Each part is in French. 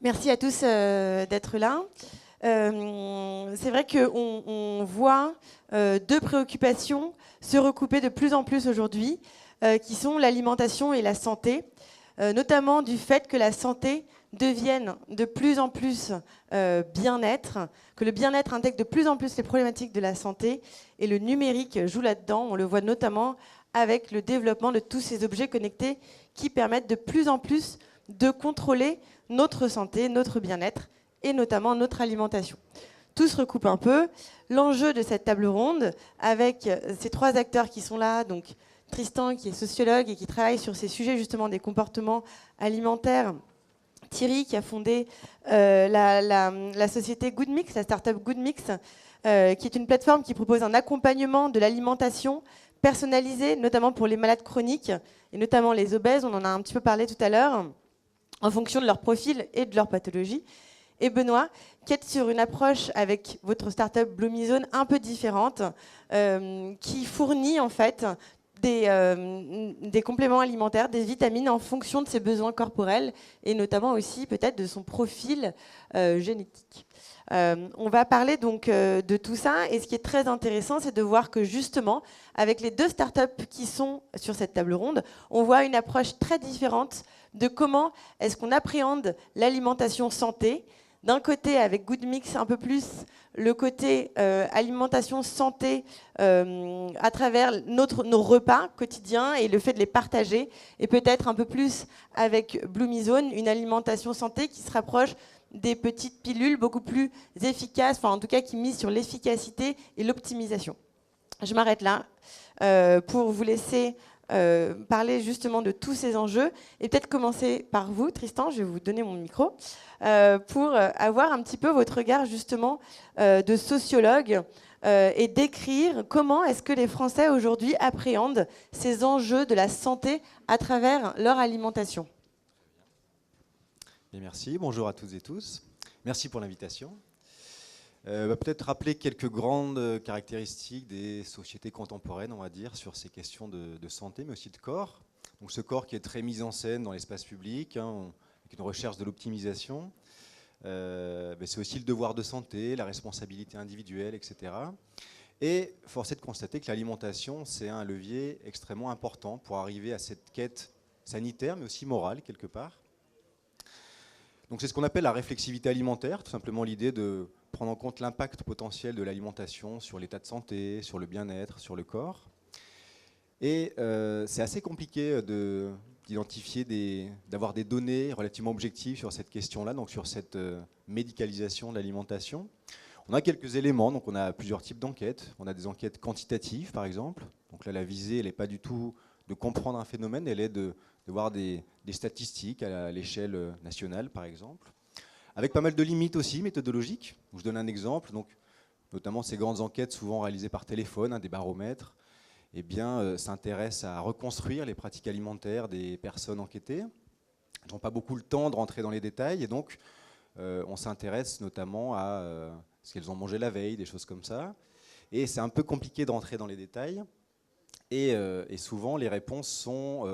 Merci à tous d'être là. C'est vrai qu'on voit deux préoccupations se recouper de plus en plus aujourd'hui, qui sont l'alimentation et la santé, notamment du fait que la santé devienne de plus en plus bien-être, que le bien-être intègre de plus en plus les problématiques de la santé, et le numérique joue là-dedans. On le voit notamment avec le développement de tous ces objets connectés qui permettent de plus en plus de contrôler notre santé, notre bien-être et notamment notre alimentation. Tout se recoupe un peu. L'enjeu de cette table ronde, avec ces trois acteurs qui sont là, donc Tristan qui est sociologue et qui travaille sur ces sujets justement des comportements alimentaires, Thierry qui a fondé la société Goodmix, la start-up Goodmix, qui est une plateforme qui propose un accompagnement de l'alimentation personnalisé, notamment pour les malades chroniques et notamment les obèses, on en a un petit peu parlé tout à l'heure, en fonction de leur profil et de leur pathologie. Et Benoît, qui est sur une approche avec votre startup Bloomizone un peu différente, qui fournit en fait des compléments alimentaires, des vitamines en fonction de ses besoins corporels et notamment aussi peut-être de son profil génétique. On va parler donc de tout ça, et ce qui est très intéressant, c'est de voir que justement, avec les deux startups qui sont sur cette table ronde, on voit une approche très différente de comment est-ce qu'on appréhende l'alimentation santé. D'un côté, avec Goodmix, un peu plus le côté alimentation santé à travers nos repas quotidiens et le fait de les partager, et peut-être un peu plus avec Bloomizone, une alimentation santé qui se rapproche des petites pilules beaucoup plus efficaces, enfin en tout cas qui misent sur l'efficacité et l'optimisation. Je m'arrête là pour vous laisser parler justement de tous ces enjeux, et peut-être commencer par vous, Tristan, je vais vous donner mon micro, pour avoir un petit peu votre regard justement de sociologue et décrire comment est-ce que les Français aujourd'hui appréhendent ces enjeux de la santé à travers leur alimentation. Et merci, bonjour à toutes et tous. Merci pour l'invitation. Peut-être rappeler quelques grandes caractéristiques des sociétés contemporaines, on va dire, sur ces questions de santé, mais aussi de corps. Donc ce corps qui est très mis en scène dans l'espace public, avec une recherche de l'optimisation. C'est aussi le devoir de santé, la responsabilité individuelle, etc. Et force est de constater que l'alimentation, c'est un levier extrêmement important pour arriver à cette quête sanitaire, mais aussi morale, quelque part. Donc c'est ce qu'on appelle la réflexivité alimentaire, tout simplement l'idée de prendre en compte l'impact potentiel de l'alimentation sur l'état de santé, sur le bien-être, sur le corps. Et c'est assez compliqué d'identifier, d'avoir des données relativement objectives sur cette question-là, donc sur cette médicalisation de l'alimentation. On a quelques éléments, donc on a plusieurs types d'enquêtes. On a des enquêtes quantitatives, par exemple. Donc là, la visée, elle n'est pas du tout de comprendre un phénomène, elle est de voir des statistiques à l'échelle nationale, par exemple, avec pas mal de limites aussi méthodologiques. Je donne un exemple, donc, notamment ces grandes enquêtes souvent réalisées par téléphone, des baromètres, s'intéressent à reconstruire les pratiques alimentaires des personnes enquêtées. Elles n'ont pas beaucoup le temps de rentrer dans les détails, et donc on s'intéresse notamment à ce qu'elles ont mangé la veille, des choses comme ça. Et c'est un peu compliqué de rentrer dans les détails. Et souvent, les réponses sont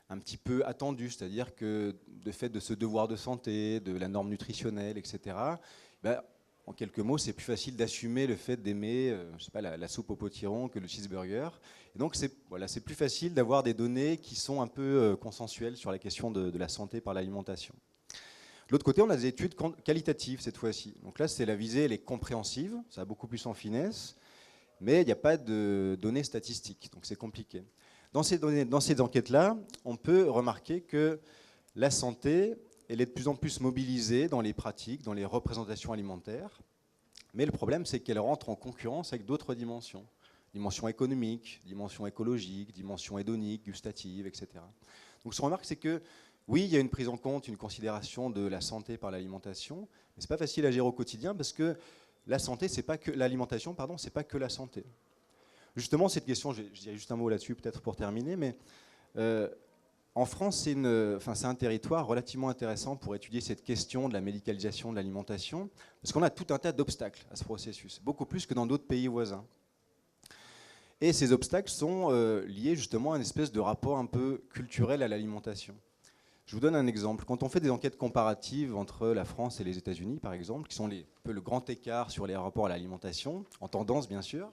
un petit peu attendues, c'est-à-dire que de fait de ce devoir de santé, de la norme nutritionnelle, etc., en quelques mots, c'est plus facile d'assumer le fait d'aimer la soupe au potiron que le cheeseburger. Et donc, c'est plus facile d'avoir des données qui sont un peu consensuelles sur la question de la santé par l'alimentation. De l'autre côté, on a des études qualitatives cette fois-ci. Donc là, la visée, elle est compréhensive, ça a beaucoup plus en finesse, mais il n'y a pas de données statistiques, donc c'est compliqué. Dans ces enquêtes-là, on peut remarquer que la santé, elle est de plus en plus mobilisée dans les pratiques, dans les représentations alimentaires, mais le problème, c'est qu'elle rentre en concurrence avec d'autres dimensions. Dimension économique, dimension écologique, dimension hédonique, gustative, etc. Donc ce qu'on remarque, c'est que oui, il y a une prise en compte, une considération de la santé par l'alimentation, mais ce n'est pas facile à gérer au quotidien parce que la santé, c'est pas que l'alimentation, pardon, c'est pas que la santé. Justement, cette question, je dirais juste un mot là-dessus peut-être pour terminer, mais en France, c'est un territoire relativement intéressant pour étudier cette question de la médicalisation de l'alimentation, parce qu'on a tout un tas d'obstacles à ce processus, beaucoup plus que dans d'autres pays voisins. Et ces obstacles sont liés justement à une espèce de rapport un peu culturel à l'alimentation. Je vous donne un exemple. Quand on fait des enquêtes comparatives entre la France et les États-Unis, par exemple, qui sont un peu le grand écart sur les rapports à l'alimentation, en tendance bien sûr,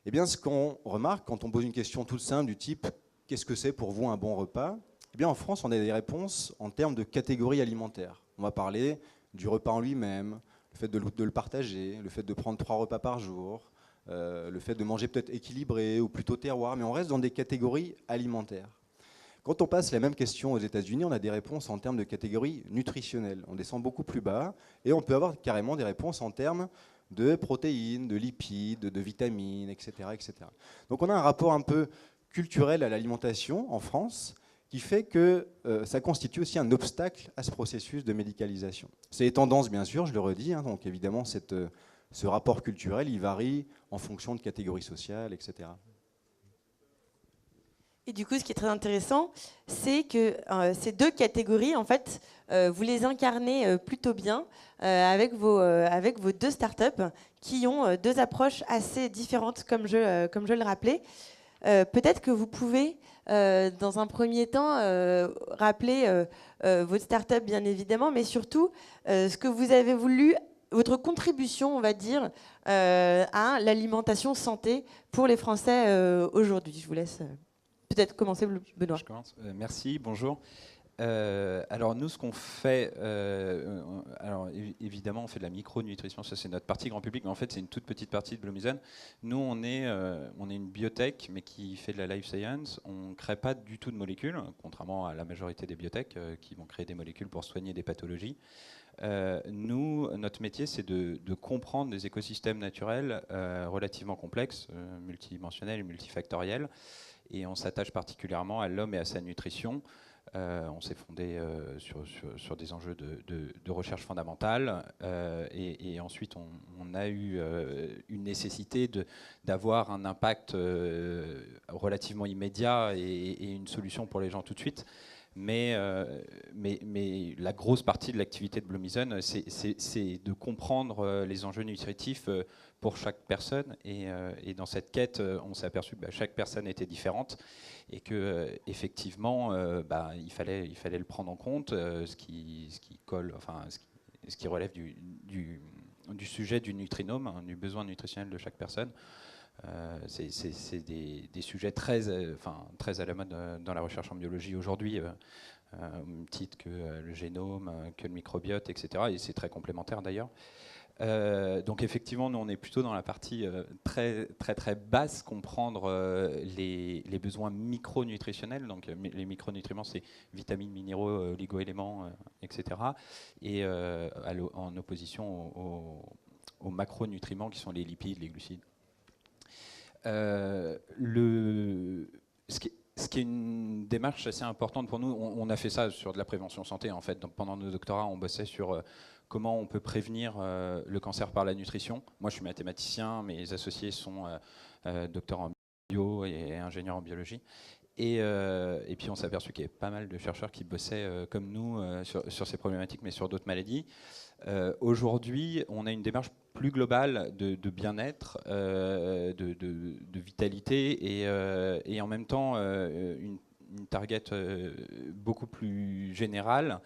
eh bien ce qu'on remarque quand on pose une question toute simple du type « Qu'est-ce que c'est pour vous un bon repas ?» Eh bien en France, on a des réponses en termes de catégories alimentaires. On va parler du repas en lui-même, le fait de le partager, le fait de prendre 3 repas par jour, le fait de manger peut-être équilibré ou plutôt terroir, mais on reste dans des catégories alimentaires. Quand on passe la même question aux États-Unis, on a des réponses en termes de catégories nutritionnelles. On descend beaucoup plus bas et on peut avoir carrément des réponses en termes de protéines, de lipides, de vitamines, etc., etc. Donc on a un rapport un peu culturel à l'alimentation en France qui fait que ça constitue aussi un obstacle à ce processus de médicalisation. C'est les tendances, bien sûr, je le redis, hein, donc évidemment ce rapport culturel, il varie en fonction de catégories sociales, etc. Et du coup, ce qui est très intéressant, c'est que ces deux catégories, en fait, vous les incarnez plutôt bien avec vos deux startups qui ont deux approches assez différentes, comme je le rappelais. Peut-être que vous pouvez, dans un premier temps, rappeler votre startup, bien évidemment, mais surtout ce que vous avez voulu, votre contribution, on va dire, à l'alimentation santé pour les Français aujourd'hui. Je vous laisse peut-être commencer, Benoît. Je commence. Merci, bonjour. Alors nous, ce qu'on fait, alors évidemment, on fait de la micronutrition, ça c'est notre partie grand public, mais en fait c'est une toute petite partie de Bloomisen. Nous, on est une biotech, mais qui fait de la life science. On ne crée pas du tout de molécules, contrairement à la majorité des biotech qui vont créer des molécules pour soigner des pathologies. Nous, notre métier, c'est de comprendre des écosystèmes naturels relativement complexes, multidimensionnels et multifactoriels. Et on s'attache particulièrement à l'homme et à sa nutrition. On s'est fondé sur des enjeux de recherche fondamentale. Et ensuite, on a eu une nécessité d'avoir un impact relativement immédiat et une solution pour les gens tout de suite. Mais la grosse partie de l'activité de Bloomisen, c'est de comprendre les enjeux nutritifs pour chaque personne. Et dans cette quête, on s'est aperçu que chaque personne était différente et que effectivement, il fallait le prendre en compte, ce qui colle, enfin, ce qui relève du sujet du nutrinome, hein, du besoin nutritionnel de chaque personne. C'est des sujets très à la mode dans la recherche en biologie aujourd'hui, au même titre que le génome, que le microbiote, etc. Et c'est très complémentaire d'ailleurs. Donc effectivement, nous on est plutôt dans la partie très basse, comprendre les besoins micronutritionnels. Donc les micronutriments, c'est vitamines, minéraux, oligo-éléments, etc. Et en opposition aux macronutriments qui sont les lipides, les glucides. Ce qui est une démarche assez importante pour nous, on a fait ça sur de la prévention santé en fait. Donc, pendant nos doctorats, on bossait sur comment on peut prévenir le cancer par la nutrition. Moi, je suis mathématicien, mes associés sont docteurs en bio et ingénieurs en biologie. Et puis on s'est aperçu qu'il y avait pas mal de chercheurs qui bossaient comme nous sur ces problématiques, mais sur d'autres maladies. Aujourd'hui, on a une démarche plus globale de bien-être, de vitalité et en même temps une target beaucoup plus générale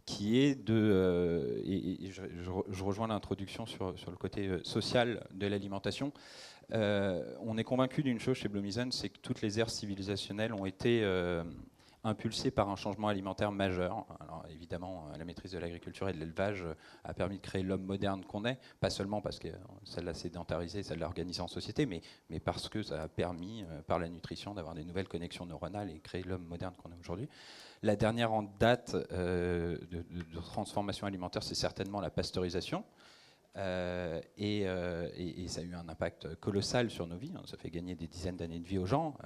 qui est et je rejoins l'introduction sur le côté social de l'alimentation. On est convaincu d'une chose chez Bloomisen, c'est que toutes les aires civilisationnelles ont été impulsées par un changement alimentaire majeur. Alors évidemment, la maîtrise de l'agriculture et de l'élevage a permis de créer l'homme moderne qu'on est, pas seulement parce que ça l'a sédentarisé, ça l'a organisé en société, mais parce que ça a permis, par la nutrition, d'avoir des nouvelles connexions neuronales et créer l'homme moderne qu'on est aujourd'hui. La dernière en date de transformation alimentaire, c'est certainement la pasteurisation. Et ça a eu un impact colossal sur nos vies, hein. Ça fait gagner des dizaines d'années de vie aux gens.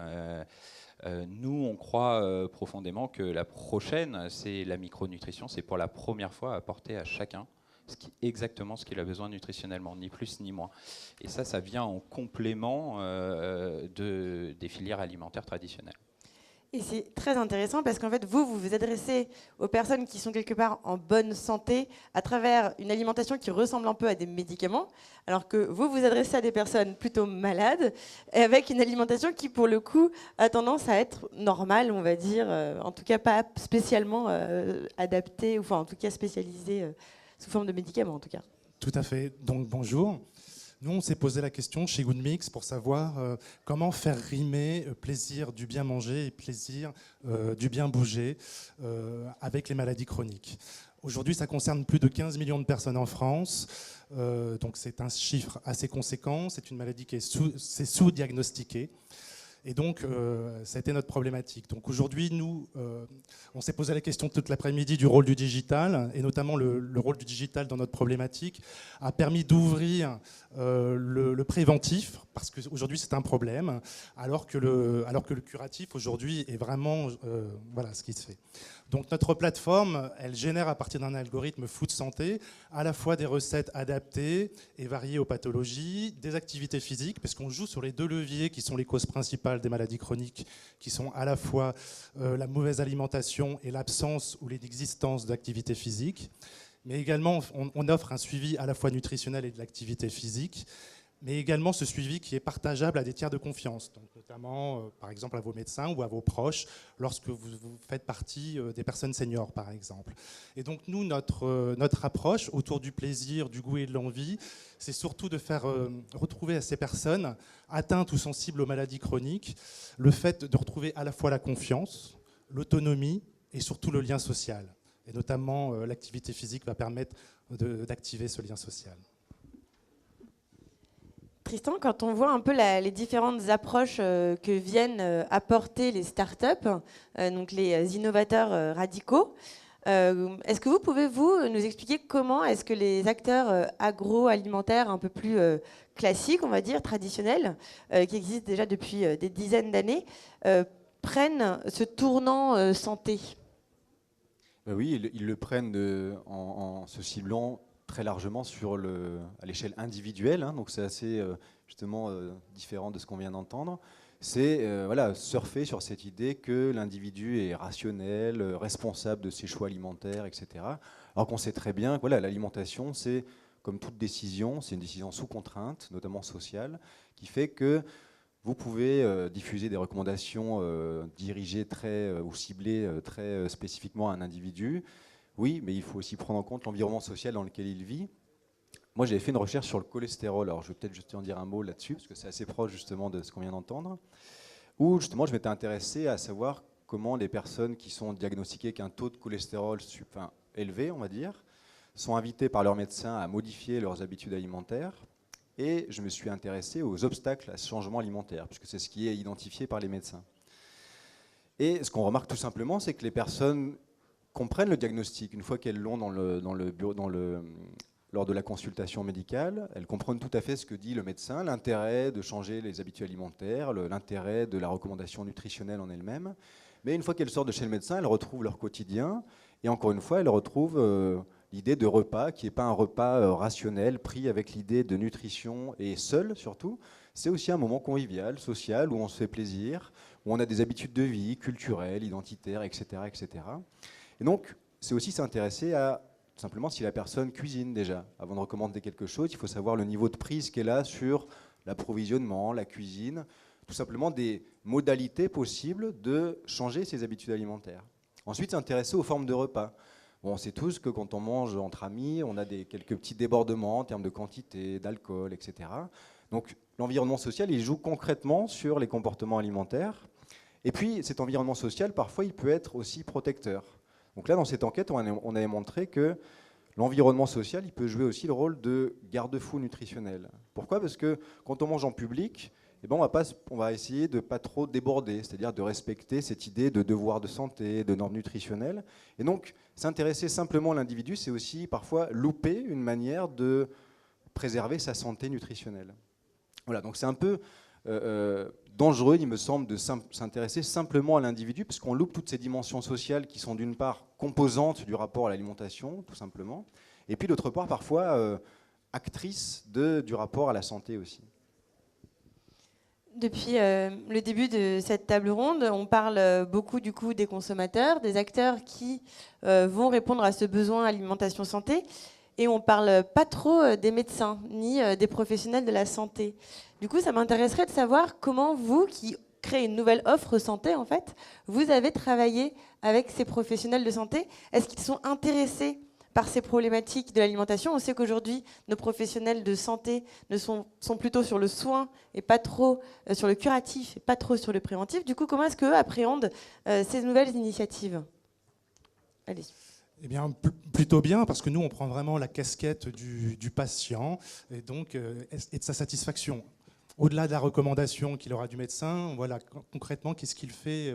Nous, on croit profondément que la prochaine, c'est la micronutrition. C'est pour la première fois apporter à chacun exactement ce qu'il a besoin nutritionnellement, ni plus ni moins. Et ça vient en complément des filières alimentaires traditionnelles. Et c'est très intéressant parce qu'en fait, vous vous adressez aux personnes qui sont quelque part en bonne santé à travers une alimentation qui ressemble un peu à des médicaments, alors que vous vous adressez à des personnes plutôt malades et avec une alimentation qui, pour le coup, a tendance à être normale, on va dire, en tout cas pas spécialement adaptée, ou enfin en tout cas spécialisée sous forme de médicaments en tout cas. Tout à fait. Donc bonjour. Nous, on s'est posé la question chez Good Mix pour savoir comment faire rimer plaisir du bien manger et plaisir du bien bouger avec les maladies chroniques. Aujourd'hui, ça concerne plus de 15 millions de personnes en France, donc c'est un chiffre assez conséquent. C'est une maladie qui est sous-diagnostiquée. Et donc, ça a été notre problématique. Donc aujourd'hui, nous, on s'est posé la question toute l'après-midi du rôle du digital, et notamment le rôle du digital dans notre problématique a permis d'ouvrir le préventif, parce qu'aujourd'hui c'est un problème, alors que le curatif aujourd'hui est vraiment voilà, ce qui se fait. Donc notre plateforme, elle génère à partir d'un algorithme Food Santé à la fois des recettes adaptées et variées aux pathologies, des activités physiques, parce qu'on joue sur les deux leviers qui sont les causes principales des maladies chroniques, qui sont à la fois la mauvaise alimentation et l'absence ou l'existence d'activité physique. Mais également, on offre un suivi à la fois nutritionnel et de l'activité physique, mais également ce suivi qui est partageable à des tiers de confiance, donc notamment par exemple à vos médecins ou à vos proches lorsque vous faites partie des personnes seniors par exemple. Et donc nous, notre approche autour du plaisir, du goût et de l'envie, c'est surtout de faire retrouver à ces personnes atteintes ou sensibles aux maladies chroniques le fait de retrouver à la fois la confiance, l'autonomie et surtout le lien social. Et notamment l'activité physique va permettre d'activer ce lien social. Tristan, quand on voit un peu les différentes approches que viennent apporter les startups, donc les innovateurs radicaux, est-ce que vous pouvez nous expliquer comment est-ce que les acteurs agroalimentaires un peu plus classiques, on va dire, traditionnels, qui existent déjà depuis des dizaines d'années, prennent ce tournant santé? Oui, ils le prennent en se ciblant très largement à l'échelle individuelle, hein, donc c'est assez justement différent de ce qu'on vient d'entendre. C'est voilà, surfer sur cette idée que l'individu est rationnel, responsable de ses choix alimentaires, etc. Alors qu'on sait très bien que voilà, l'alimentation, c'est comme toute décision, c'est une décision sous contrainte, notamment sociale, qui fait que vous pouvez diffuser des recommandations dirigées ou ciblées très spécifiquement à un individu. Oui, mais il faut aussi prendre en compte l'environnement social dans lequel il vit. Moi, j'avais fait une recherche sur le cholestérol. Alors, je vais peut-être juste en dire un mot là-dessus, parce que c'est assez proche justement de ce qu'on vient d'entendre. Où justement, je m'étais intéressé à savoir comment les personnes qui sont diagnostiquées avec un taux de cholestérol élevé, on va dire, sont invitées par leur médecin à modifier leurs habitudes alimentaires. Et je me suis intéressé aux obstacles à ce changement alimentaire, puisque c'est ce qui est identifié par les médecins. Et ce qu'on remarque tout simplement, c'est que les personnes comprennent le diagnostic une fois qu'elles l'ont lors de la consultation médicale. Elles comprennent tout à fait ce que dit le médecin, l'intérêt de changer les habitudes alimentaires, l'intérêt de la recommandation nutritionnelle en elle-même. Mais une fois qu'elles sortent de chez le médecin, elles retrouvent leur quotidien. Et encore une fois, elles retrouvent l'idée de repas, qui n'est pas un repas rationnel, pris avec l'idée de nutrition et seul surtout. C'est aussi un moment convivial, social, où on se fait plaisir, où on a des habitudes de vie culturelles, identitaires, etc. etc. Et donc, c'est aussi s'intéresser à simplement si la personne cuisine déjà. Avant de recommander quelque chose, il faut savoir le niveau de prise qu'elle a sur l'approvisionnement, la cuisine, tout simplement des modalités possibles de changer ses habitudes alimentaires. Ensuite, s'intéresser aux formes de repas. Bon, on sait tous que quand on mange entre amis, on a quelques petits débordements en termes de quantité, d'alcool, etc. Donc, l'environnement social, il joue concrètement sur les comportements alimentaires. Et puis, cet environnement social, parfois, il peut être aussi protecteur. Donc là, dans cette enquête, on avait montré que l'environnement social, il peut jouer aussi le rôle de garde-fou nutritionnel. Pourquoi ? Parce que quand on mange en public, eh ben on va essayer de ne pas trop déborder, c'est-à-dire de respecter cette idée de devoir de santé, de normes nutritionnelles. Et donc, s'intéresser simplement à l'individu, c'est aussi parfois louper une manière de préserver sa santé nutritionnelle. Voilà, donc c'est un peu dangereux, il me semble, de s'intéresser simplement à l'individu, parce qu'on loupe toutes ces dimensions sociales qui sont d'une part composantes du rapport à l'alimentation, tout simplement, et puis d'autre part parfois actrices du rapport à la santé aussi. Depuis le début de cette table ronde, on parle beaucoup du coup des consommateurs, des acteurs qui vont répondre à ce besoin alimentation santé, et on parle pas trop des médecins ni des professionnels de la santé. Du coup, ça m'intéresserait de savoir comment vous, qui créez une nouvelle offre santé en fait, vous avez travaillé avec ces professionnels de santé. Est-ce qu'ils sont intéressés par ces problématiques de l'alimentation? On sait qu'aujourd'hui, nos professionnels de santé sont plutôt sur le soin et pas trop sur le curatif et pas trop sur le préventif. Du coup, comment est-ce qu'eux appréhendent ces nouvelles initiatives? Allez. Eh bien, plutôt bien, parce que nous, on prend vraiment la casquette du patient et donc et de sa satisfaction. Au-delà de la recommandation qu'il aura du médecin, voilà, concrètement, qu'est-ce qu'il fait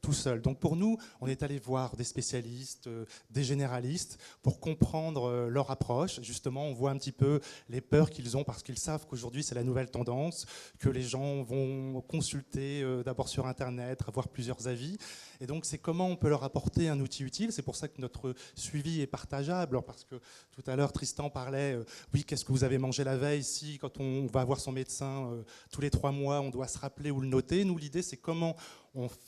tout seul. Donc pour nous, on est allé voir des spécialistes, des généralistes, pour comprendre leur approche. Justement, on voit un petit peu les peurs qu'ils ont, parce qu'ils savent qu'aujourd'hui, c'est la nouvelle tendance, que les gens vont consulter d'abord sur Internet, avoir plusieurs avis. Et donc, c'est comment on peut leur apporter un outil utile. C'est pour ça que notre suivi est partageable, parce que tout à l'heure, Tristan parlait, oui, qu'est-ce que vous avez mangé la veille? Si, quand on va voir son médecin tous les 3 mois, on doit se rappeler ou le noter. Nous, l'idée, c'est comment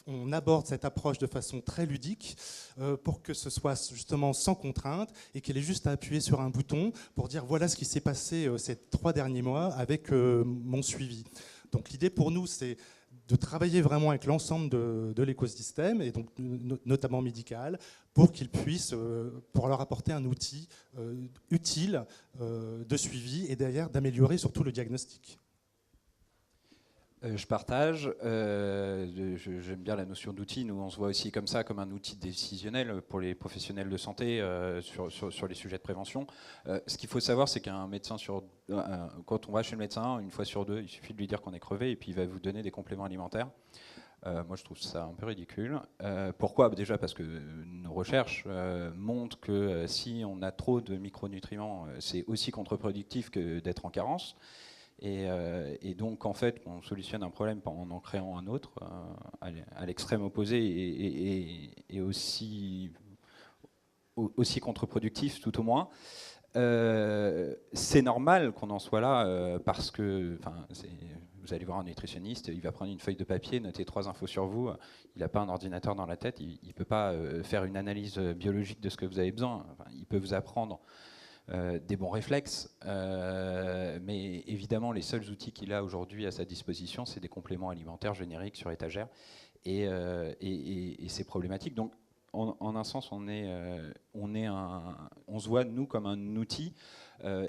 on aborde cette approche de façon très ludique pour que ce soit justement sans contrainte et qu'il ait juste à appuyer sur un bouton pour dire voilà ce qui s'est passé ces 3 derniers mois avec mon suivi. Donc, l'idée pour nous, c'est de travailler vraiment avec l'ensemble de l'écosystème, et donc notamment médical, pour qu'ils puissent, pour leur apporter un outil utile de suivi et derrière d'améliorer surtout le diagnostic. Je partage. J'aime bien la notion d'outil. Nous, on se voit aussi comme ça, comme un outil décisionnel pour les professionnels de santé sur les sujets de prévention. Ce qu'il faut savoir, c'est qu'un médecin quand on va chez le médecin, 1 fois sur 2, il suffit de lui dire qu'on est crevé et puis il va vous donner des compléments alimentaires. Moi, je trouve ça un peu ridicule. Pourquoi? Déjà parce que nos recherches montrent que si on a trop de micronutriments, c'est aussi contre-productif que d'être en carence. Et donc, en fait, on solutionne un problème en créant un autre, à l'extrême opposé, et aussi contre-productif, tout au moins. C'est normal qu'on en soit là, parce que vous allez voir un nutritionniste, il va prendre une feuille de papier, noter 3 infos sur vous, il n'a pas un ordinateur dans la tête, il ne peut pas faire une analyse biologique de ce que vous avez besoin. Il peut vous apprendre des bons réflexes, mais évidemment les seuls outils qu'il a aujourd'hui à sa disposition, c'est des compléments alimentaires génériques sur étagère, et c'est problématique. Donc en un sens, on se voit nous comme un outil.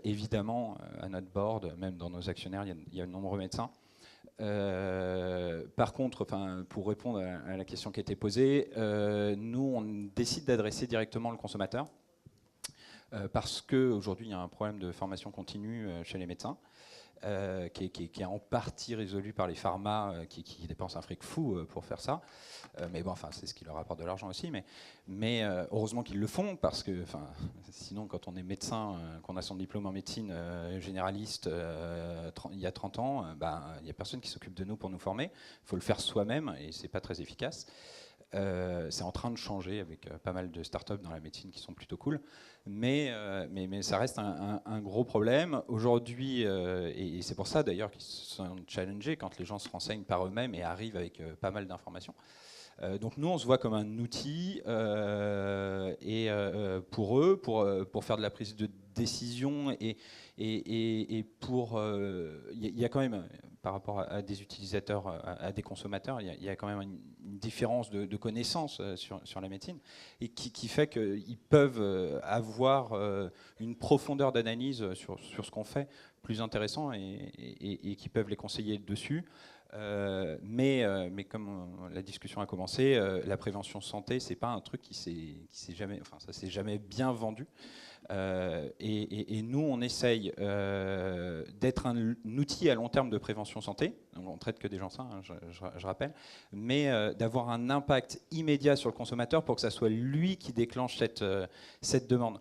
Évidemment, à notre board, même dans nos actionnaires, il y a de nombreux médecins. Par contre, pour répondre à la question qui était posée, nous on décide d'adresser directement le consommateur. Parce qu'aujourd'hui, il y a un problème de formation continue chez les médecins, qui est en partie résolu par les pharmas qui dépensent un fric fou pour faire ça. Mais bon, c'est ce qui leur apporte de l'argent aussi. Mais heureusement qu'ils le font, parce que sinon, quand on est médecin, qu'on a son diplôme en médecine généraliste il y a 30 ans, il n'y a personne qui s'occupe de nous pour nous former. Il faut le faire soi-même et c'est pas très efficace. C'est en train de changer avec pas mal de startups dans la médecine qui sont plutôt cool, mais ça reste un gros problème aujourd'hui, et c'est pour ça d'ailleurs qu'ils se sont challengés quand les gens se renseignent par eux-mêmes et arrivent avec pas mal d'informations. Donc nous, on se voit comme un outil pour eux, pour faire de la prise de décision, et pour... Il y a quand même, par rapport à des utilisateurs, à des consommateurs, il y a quand même une différence de connaissances sur la médecine, et qui fait qu'ils peuvent avoir une profondeur d'analyse sur ce qu'on fait plus intéressant, et qui peuvent les conseiller dessus. Mais comme la discussion a commencé, la prévention santé, c'est pas un truc qui s'est jamais, ça s'est jamais bien vendu. Et nous, on essaye d'être un outil à long terme de prévention santé. Donc, on traite que des gens sains, je rappelle, mais d'avoir un impact immédiat sur le consommateur pour que ça soit lui qui déclenche cette demande.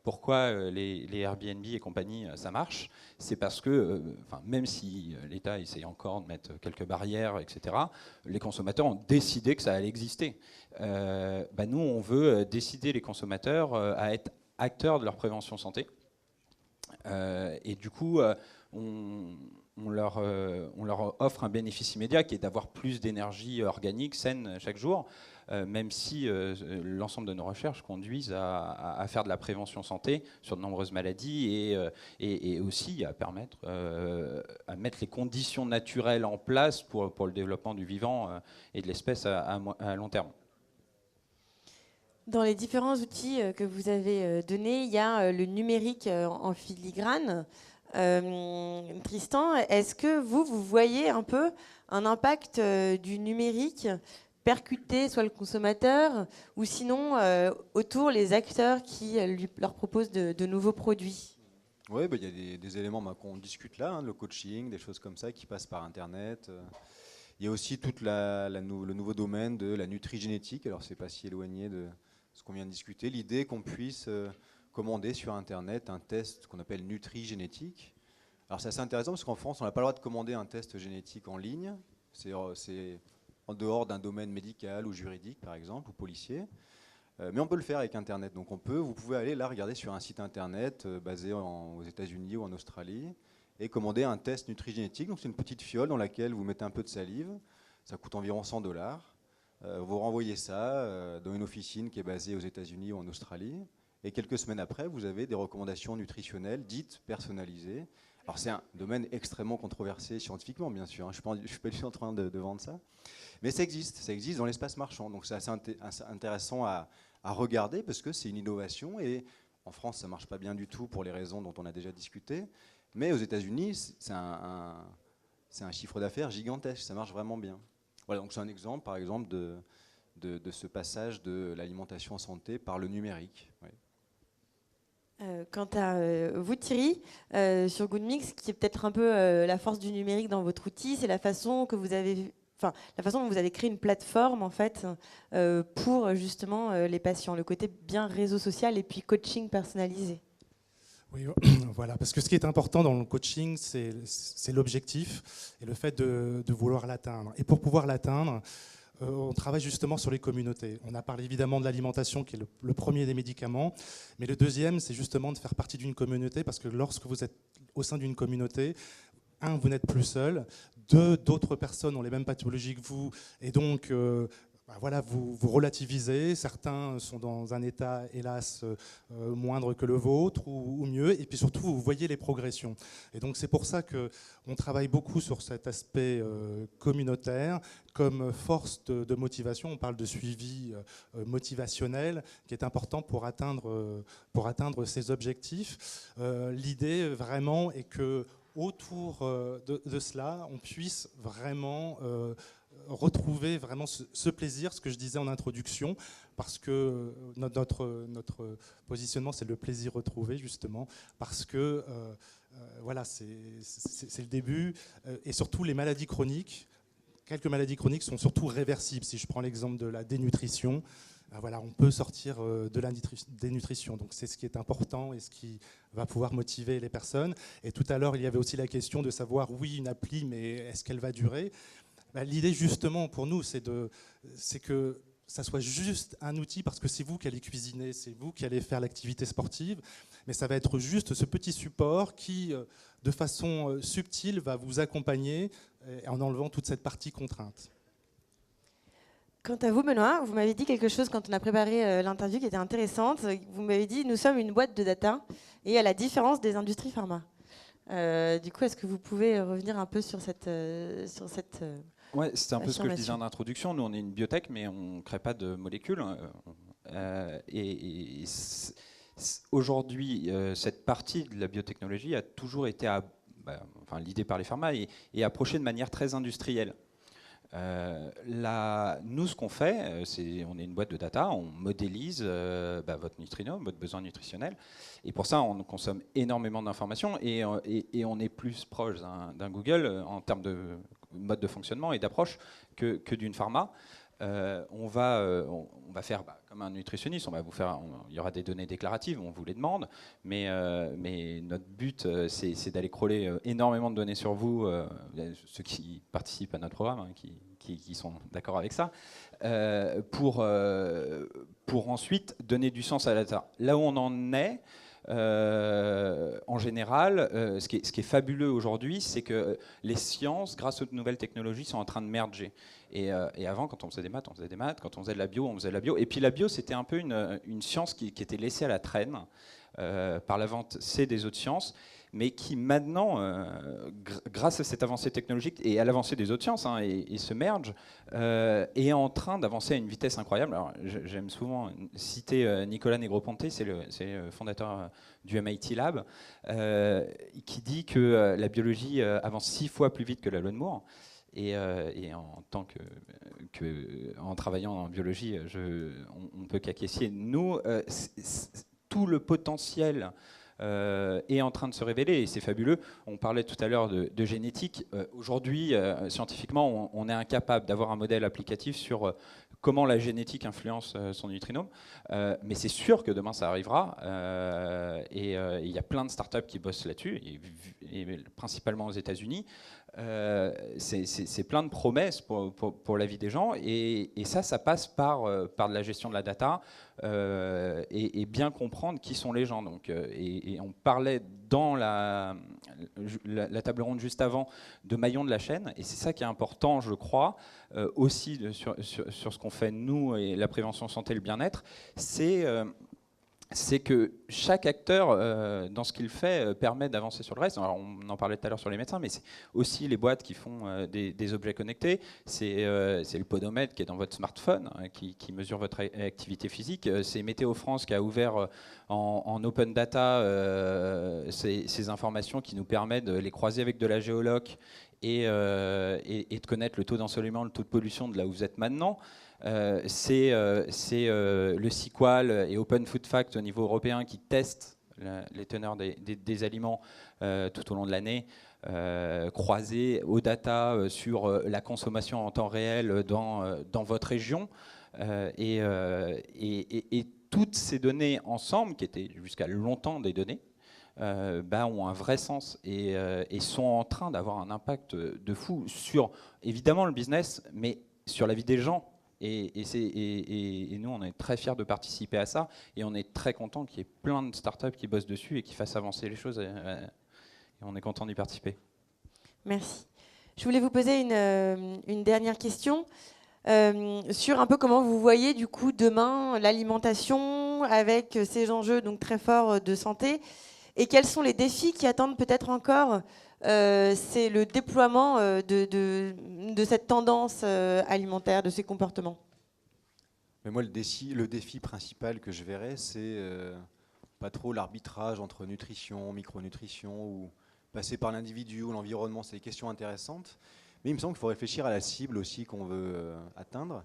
Pourquoi les Airbnb et compagnie, ça marche? C'est parce que, même si l'État essaye encore de mettre quelques barrières, etc., les consommateurs ont décidé que ça allait exister. Nous, on veut décider les consommateurs à être acteurs de leur prévention santé. Et du coup, on on leur offre un bénéfice immédiat qui est d'avoir plus d'énergie organique, saine chaque jour, même si l'ensemble de nos recherches conduisent à faire de la prévention santé sur de nombreuses maladies et aussi à mettre les conditions naturelles en place pour le développement du vivant et de l'espèce à long terme. Dans les différents outils que vous avez donnés, il y a le numérique en filigrane. Tristan, est-ce que vous voyez un peu un impact du numérique percuter soit le consommateur ou sinon autour les acteurs qui leur proposent de nouveaux produits? Oui, il y a des éléments qu'on discute là, le coaching, des choses comme ça qui passent par Internet. Il y a aussi tout le nouveau domaine de la nutrigénétique. Alors, c'est pas si éloigné de ce qu'on vient de discuter. L'idée qu'on puisse commander sur Internet un test qu'on appelle nutrigénétique. Alors, c'est assez intéressant parce qu'en France, on n'a pas le droit de commander un test génétique en ligne. C'est en dehors d'un domaine médical ou juridique, par exemple, ou policier. Mais on peut le faire avec Internet. Donc, vous pouvez aller là regarder sur un site Internet basé aux États-Unis ou en Australie et commander un test nutrigénétique. Donc, c'est une petite fiole dans laquelle vous mettez un peu de salive. Ça coûte environ $100. Vous renvoyez ça dans une officine qui est basée aux États-Unis ou en Australie. Et quelques semaines après, vous avez des recommandations nutritionnelles dites personnalisées. Alors, c'est un domaine extrêmement controversé scientifiquement, bien sûr. Je ne suis pas du tout en train de vendre ça. Mais ça existe dans l'espace marchand. Donc, c'est assez intéressant à regarder parce que c'est une innovation. Et en France, ça ne marche pas bien du tout pour les raisons dont on a déjà discuté. Mais aux États-Unis, c'est un chiffre d'affaires gigantesque. Ça marche vraiment bien. Voilà, donc c'est un exemple, par exemple, de ce passage de l'alimentation en santé par le numérique. Oui. Quant à vous, Thierry, sur Goodmix, qui est peut-être un peu la force du numérique dans votre outil, c'est la façon que vous avez, la façon dont vous avez créé une plateforme en fait pour justement les patients, le côté bien réseau social et puis coaching personnalisé. Oui, voilà, parce que ce qui est important dans le coaching, c'est l'objectif et le fait de vouloir l'atteindre. Et pour pouvoir l'atteindre, on travaille justement sur les communautés. On a parlé évidemment de l'alimentation, qui est le premier des médicaments, mais le deuxième, c'est justement de faire partie d'une communauté, parce que lorsque vous êtes au sein d'une communauté, vous n'êtes plus seul, d'autres personnes ont les mêmes pathologies que vous, et donc voilà, vous relativisez. Certains sont dans un état, hélas, moindre que le vôtre ou mieux. Et puis surtout, vous voyez les progressions. Et donc, c'est pour ça qu'on travaille beaucoup sur cet aspect communautaire comme force de motivation. On parle de suivi motivationnel qui est important pour atteindre ces objectifs. L'idée, vraiment, est que autour de cela, on puisse vraiment retrouver vraiment ce plaisir, ce que je disais en introduction, parce que notre positionnement, c'est le plaisir retrouvé, justement, parce que voilà, c'est le début. Et surtout, les maladies chroniques, quelques maladies chroniques sont surtout réversibles. Si je prends l'exemple de la dénutrition, voilà, on peut sortir de la dénutrition. Donc c'est ce qui est important et ce qui va pouvoir motiver les personnes. Et tout à l'heure, il y avait aussi la question de savoir, oui, une appli, mais est-ce qu'elle va durer ? L'idée, justement, pour nous, c'est que ça soit juste un outil, parce que c'est vous qui allez cuisiner, c'est vous qui allez faire l'activité sportive, mais ça va être juste ce petit support qui, de façon subtile, va vous accompagner en enlevant toute cette partie contrainte. Quant à vous, Benoît, vous m'avez dit quelque chose quand on a préparé l'interview qui était intéressante. Vous m'avez dit, nous sommes une boîte de data, et à la différence des industries pharma. Du coup, est-ce que vous pouvez revenir un peu sur cette ouais, c'est un peu ce que je disais en introduction. Nous, on est une biotech, mais on ne crée pas de molécules. Aujourd'hui, cette partie de la biotechnologie a toujours été l'idée par les pharma et approchée de manière très industrielle. Nous, ce qu'on fait, on est une boîte de data, on modélise votre nutrinome, votre besoin nutritionnel, et pour ça, on consomme énormément d'informations et on est plus proche d'un Google en termes de mode de fonctionnement et d'approche que d'une pharma. On va faire comme un nutritionniste, il y aura des données déclaratives, on vous les demande, mais notre but, c'est d'aller crawler énormément de données sur vous, ceux qui participent à notre programme, hein, qui sont d'accord avec ça, pour ensuite donner du sens à la data. Là où on en est, en général, ce qui est fabuleux aujourd'hui, c'est que les sciences, grâce aux nouvelles technologies, sont en train de merger. Et avant, quand on faisait des maths, on faisait des maths. Quand on faisait de la bio, on faisait de la bio. Et puis la bio, c'était un peu une science qui était laissée à la traîne par l'avancée des autres sciences, mais qui maintenant, grâce à cette avancée technologique et à l'avancée des autres sciences, et se merge, est en train d'avancer à une vitesse incroyable. Alors, j'aime souvent citer Nicolas Negroponte, c'est le fondateur du MIT Lab, qui dit que la biologie avance 6 fois plus vite que la loi de Moore. Et en tant en travaillant en biologie, on peut qu'acquiescer. Nous, tout le potentiel est en train de se révéler et c'est fabuleux. On parlait tout à l'heure de génétique. Aujourd'hui, scientifiquement, on est incapable d'avoir un modèle applicatif sur comment la génétique influence son nutrinome. Mais c'est sûr que demain, ça arrivera. Et il y a plein de startups qui bossent là-dessus, et principalement aux États-Unis. C'est plein de promesses pour la vie des gens. Et ça passe par de la gestion de la data et bien comprendre qui sont les gens. Donc, et on parlait dans la table ronde juste avant de maillons de la chaîne, et c'est ça qui est important, je crois, aussi sur ce qu'on fait nous et la prévention santé et le bien-être, c'est que chaque acteur, dans ce qu'il fait, permet d'avancer sur le reste. Alors, on en parlait tout à l'heure sur les médecins, mais c'est aussi les boîtes qui font des objets connectés. C'est le podomètre qui est dans votre smartphone, qui mesure votre activité physique. C'est Météo France qui a ouvert en open data ces informations qui nous permettent de les croiser avec de la géoloc et de connaître le taux d'ensoleillement, le taux de pollution de là où vous êtes maintenant. C'est le SQL et Open Food Facts au niveau européen qui testent les teneurs des aliments tout au long de l'année, croisés aux data sur la consommation en temps réel dans votre région. Et toutes ces données ensemble, qui étaient jusqu'à longtemps des données, ont un vrai sens et sont en train d'avoir un impact de fou sur, évidemment, le business, mais sur la vie des gens. Et nous, on est très fiers de participer à ça, et on est très content qu'il y ait plein de startups qui bossent dessus et qui fassent avancer les choses, et on est content d'y participer. Merci. Je voulais vous poser une dernière question sur un peu comment vous voyez du coup demain l'alimentation avec ces enjeux donc très forts de santé, et quels sont les défis qui attendent peut-être encore. C'est le déploiement de cette tendance alimentaire, de ces comportements. Mais moi, le défi principal que je verrais, c'est pas trop l'arbitrage entre nutrition, micronutrition, ou passer par l'individu ou l'environnement. C'est des questions intéressantes. Mais il me semble qu'il faut réfléchir à la cible aussi qu'on veut atteindre.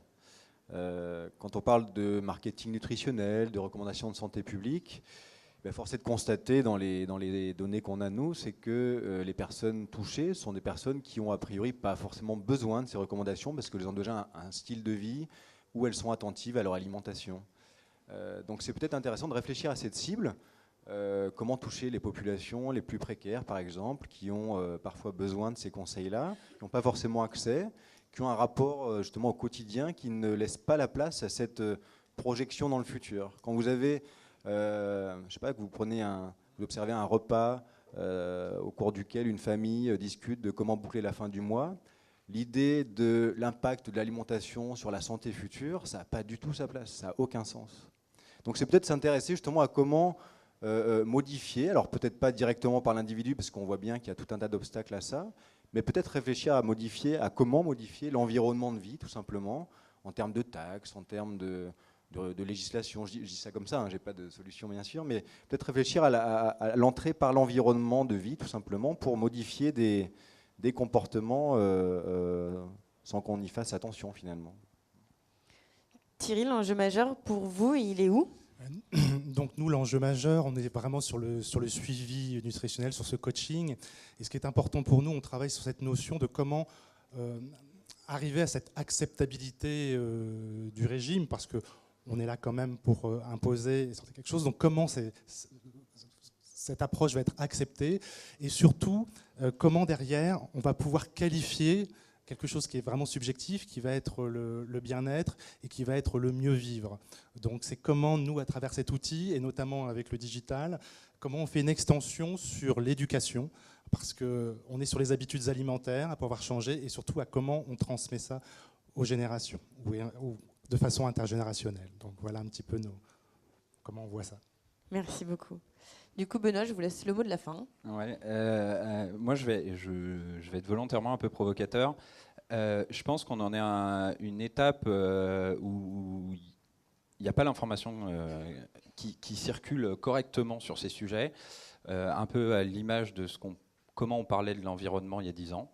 Quand on parle de marketing nutritionnel, de recommandations de santé publique, force est de constater dans les données qu'on a, nous, c'est que les personnes touchées sont des personnes qui ont a priori pas forcément besoin de ces recommandations parce qu'elles ont déjà un style de vie où elles sont attentives à leur alimentation. Donc c'est peut-être intéressant de réfléchir à cette cible. Comment toucher les populations les plus précaires, par exemple, qui ont parfois besoin de ces conseils-là, qui n'ont pas forcément accès, qui ont un rapport justement au quotidien qui ne laisse pas la place à cette projection dans le futur. Quand vous avez je sais pas, que vous observez un repas au cours duquel une famille discute de comment boucler la fin du mois, l'idée de l'impact de l'alimentation sur la santé future, ça n'a pas du tout sa place, ça n'a aucun sens. Donc c'est peut-être s'intéresser justement à comment modifier, alors peut-être pas directement par l'individu, parce qu'on voit bien qu'il y a tout un tas d'obstacles à ça, mais peut-être réfléchir à comment modifier l'environnement de vie, tout simplement, en termes de taxes, en termes de législation. Je dis ça comme ça, je n'ai pas de solution bien sûr, mais peut-être réfléchir à l'entrée par l'environnement de vie, tout simplement, pour modifier des comportements sans qu'on y fasse attention finalement. Thierry, l'enjeu majeur pour vous, il est où ? Donc nous, l'enjeu majeur, on est vraiment sur le suivi nutritionnel, sur ce coaching. Et ce qui est important pour nous, on travaille sur cette notion de comment arriver à cette acceptabilité du régime, parce qu'on est là quand même pour imposer quelque chose. Donc comment cette approche va être acceptée, et surtout comment derrière on va pouvoir qualifier quelque chose qui est vraiment subjectif, qui va être le bien-être et qui va être le mieux vivre. Donc c'est comment nous, à travers cet outil, et notamment avec le digital, comment on fait une extension sur l'éducation, parce qu'on est sur les habitudes alimentaires à pouvoir changer, et surtout à comment on transmet ça aux générations, ou de façon intergénérationnelle. Donc voilà un petit peu comment on voit ça. Merci beaucoup. Du coup, Benoît, je vous laisse le mot de la fin. Ouais, moi, je vais être volontairement un peu provocateur. Je pense qu'on en est à une étape où il n'y a pas l'information qui circule correctement sur ces sujets, un peu à l'image de comment on parlait de l'environnement il y a 10 ans.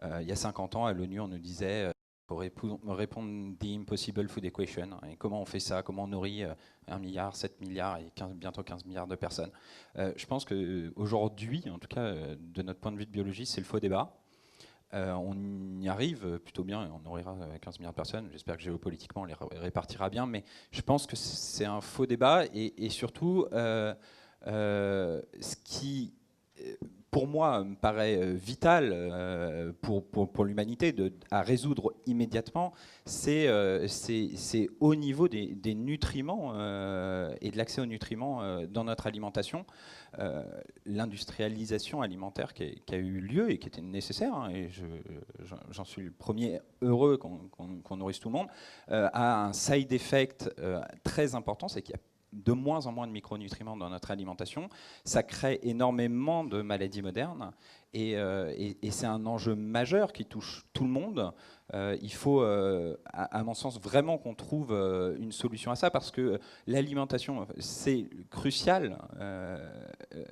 Il y a 50 ans, à l'ONU, on nous disait pour répondre the impossible food equation. Et comment on fait ça? Comment on nourrit 1 milliard, 7 milliards et bientôt 15 milliards de personnes? Je pense qu'aujourd'hui, en tout cas de notre point de vue de biologie, c'est le faux débat. On y arrive plutôt bien, on nourrira 15 milliards de personnes. J'espère que géopolitiquement, on les répartira bien. Mais je pense que c'est un faux débat. Et surtout, ce qui... pour moi, me paraît vital pour l'humanité à résoudre immédiatement, c'est au niveau des nutriments et de l'accès aux nutriments dans notre alimentation. L'industrialisation alimentaire qui a eu lieu et qui était nécessaire, hein, et j'en suis le premier heureux qu'on nourrisse tout le monde, a un side effect très important, c'est qu'il y a de moins en moins de micronutriments dans notre alimentation. Ça crée énormément de maladies modernes et c'est un enjeu majeur qui touche tout le monde. Il faut, à mon sens, vraiment qu'on trouve une solution à ça parce que l'alimentation, c'est crucial.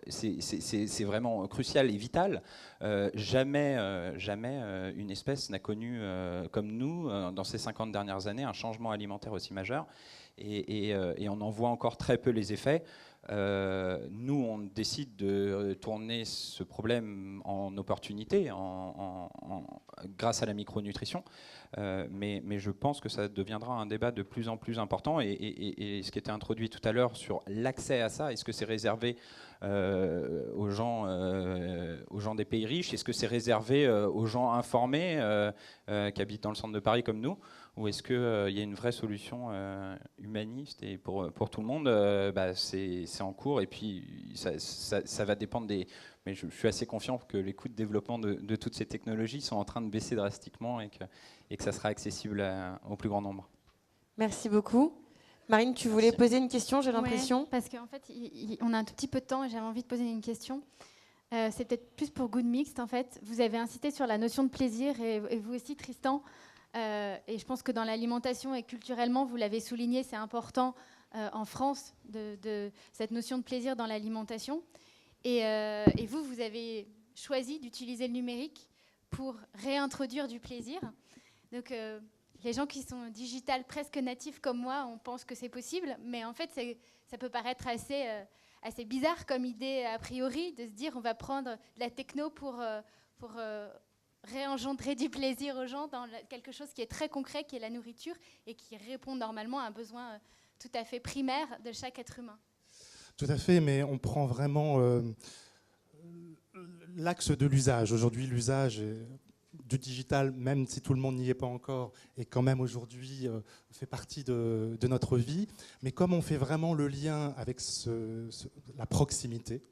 C'est vraiment crucial et vital. Jamais une espèce n'a connu, comme nous, dans ces 50 dernières années, un changement alimentaire aussi majeur. Et on en voit encore très peu les effets. Nous, on décide de tourner ce problème en opportunité grâce à la micronutrition. Mais je pense que ça deviendra un débat de plus en plus important. Et ce qui était introduit tout à l'heure sur l'accès à ça, est-ce que c'est réservé aux gens des pays riches? Est-ce que c'est réservé aux gens informés qui habitent dans le centre de Paris comme nous? Ou est-ce qu'il y a une vraie solution humaniste et pour tout le monde? C'est en cours et puis ça va dépendre des... Mais je suis assez confiant que les coûts de développement de toutes ces technologies sont en train de baisser drastiquement et que ça sera accessible au plus grand nombre. Merci beaucoup. Marine, tu voulais poser une question, j'ai l'impression. Ouais, parce qu'en fait, on a un tout petit peu de temps et j'avais envie de poser une question. C'est peut-être plus pour Good Mixed, en fait. Vous avez insisté sur la notion de plaisir et vous aussi, Tristan. Et je pense que dans l'alimentation et culturellement, vous l'avez souligné, c'est important en France de cette notion de plaisir dans l'alimentation. Et vous avez choisi d'utiliser le numérique pour réintroduire du plaisir. Donc, les gens qui sont digital presque natifs comme moi, on pense que c'est possible, mais en fait, ça peut paraître assez bizarre comme idée a priori de se dire on va prendre de la techno pour réengendrer du plaisir aux gens dans quelque chose qui est très concret, qui est la nourriture, et qui répond normalement à un besoin tout à fait primaire de chaque être humain. Tout à fait, mais on prend vraiment l'axe de l'usage. Aujourd'hui, l'usage du digital, même si tout le monde n'y est pas encore, et quand même aujourd'hui fait partie de notre vie. Mais comme on fait vraiment le lien avec la proximité,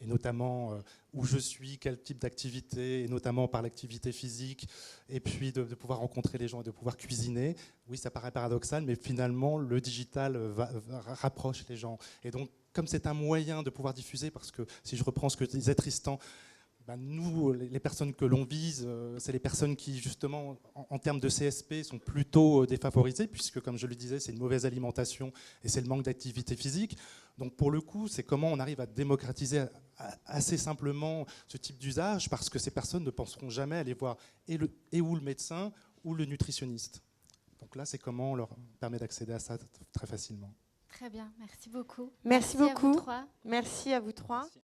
et notamment où je suis, quel type d'activité, et notamment par l'activité physique, et puis de pouvoir rencontrer les gens et de pouvoir cuisiner. Oui, ça paraît paradoxal, mais finalement, le digital rapproche les gens. Et donc, comme c'est un moyen de pouvoir diffuser, parce que si je reprends ce que disait Tristan, nous, les personnes que l'on vise, c'est les personnes qui, justement, en termes de CSP, sont plutôt défavorisées, puisque, comme je le disais, c'est une mauvaise alimentation et c'est le manque d'activité physique. Donc, pour le coup, c'est comment on arrive à démocratiser assez simplement ce type d'usage, parce que ces personnes ne penseront jamais aller voir ou le médecin ou le nutritionniste. Donc là, c'est comment on leur permet d'accéder à ça très facilement. Très bien, merci beaucoup. Merci beaucoup. À vous trois. Merci à vous trois. Merci.